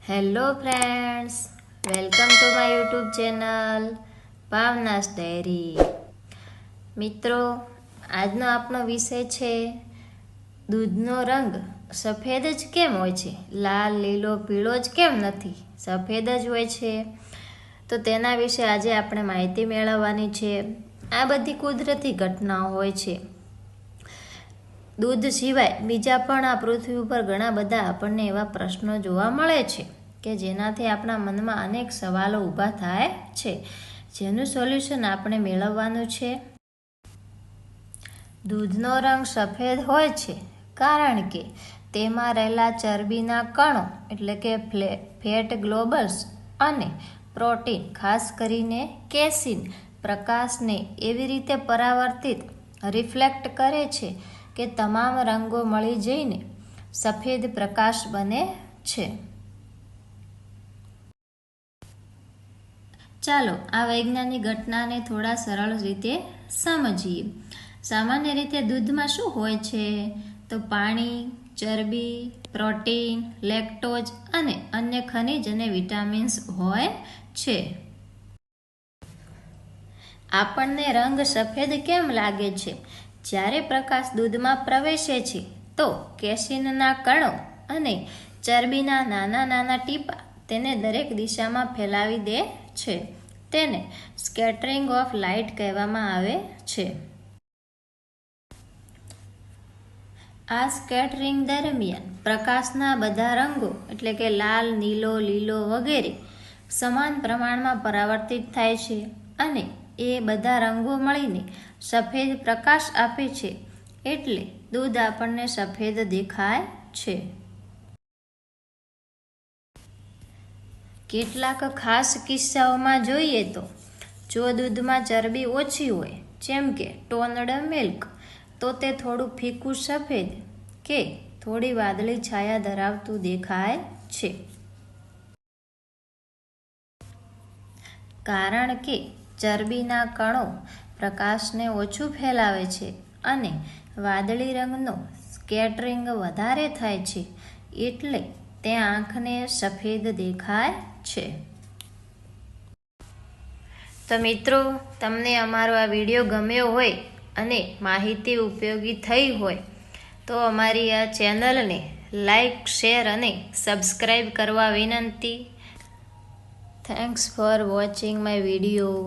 Hello friends, welcome to my YouTube channel Bhavna's diary. મિત્રો, આજનો આપણો વિષય છે દૂધનો રંગ સફેદ જ કેમ હોય છે? લાલ, લીલો, પીળો જ કેમ નથી, સફેદ જ હોય છે. તો તેના વિશે આજે આપણે માહિતી મેળવવાની છે. આ બધી કુદરતી ઘટનાઓ હોય છે. દૂધ સિવાય બીજા પણ આ પૃથ્વી ઉપર ઘણા બધા આપણને એવા પ્રશ્નો જોવા મળે છે કે જેનાથી આપણા મનમાં અનેક સવાલો ઊભા થાય છે, જેનું સોલ્યુશન આપણે મેળવવાનું છે. દૂધનો રંગ સફેદ હોય છે કારણ કે તેમાં રહેલા ચરબીના કણો એટલે કે ફેટ ગ્લોબ્યુલ્સ અને પ્રોટીન, ખાસ કરીને કેસીન, પ્રકાશને એવી રીતે પરાવર્તિત રિફ્લેક્ટ કરે છે કે તમામ રંગો મળી જઈને સફેદ પ્રકાશ બને છે. ચાલો આ વૈજ્ઞાનિક ઘટનાને થોડા સરળ રીતે સમજીએ. સામાન્ય રીતે દૂધમાં શું હોય છે? તો પાણી, ચરબી, પ્રોટીન, લેક્ટોઝ અને અન્ય ખનિજ અને વિટામિન્સ હોય છે. આપણને રંગ સફેદ કેમ લાગે છે? જ્યારે પ્રકાશ દૂધમાં પ્રવેશે છે તો કેસીનના કણો અને ચરબીના નાના નાના ટીપાં તેને દરેક દિશામાં ફેલાવી દે છે. તેને સ્કેટરિંગ ઓફ લાઇટ કહેવામાં આવે છે. આ સ્કેટરિંગ દરમિયાન પ્રકાશના બધા રંગો એટલે કે લાલ, નીલો, લીલો વગેરે સમાન પ્રમાણમાં પરાવર્તિત થાય છે અને એ બધા રંગો મળીને સફેદ પ્રકાશ આપે છે. એટલે દૂધ આપણને સફેદ દેખાય છે. કેટલાક ખાસ કિસ્સાઓમાં જોઈએ તો જો દૂધમાં ચરબી ઓછી હોય, જેમ કે ટોન્ડ મિલ્ક, તો તે થોડું ફીકું સફેદ કે થોડી વાદળી છાયા ધરાવતું દેખાય છે. કારણ કે ચરબીના કણો પ્રકાશને ઓછું ફેલાવે છે અને વાદળી રંગનો સ્કેટરિંગ વધારે થાય છે, એટલે તે આંખને સફેદ દેખાય છે. તો મિત્રો, તમને અમારો આ વિડીયો ગમ્યો હોય અને માહિતી ઉપયોગી થઈ હોય તો અમારી આ ચેનલને લાઈક, શેર અને સબસ્ક્રાઈબ કરવા વિનંતી. Thanks for watching my video.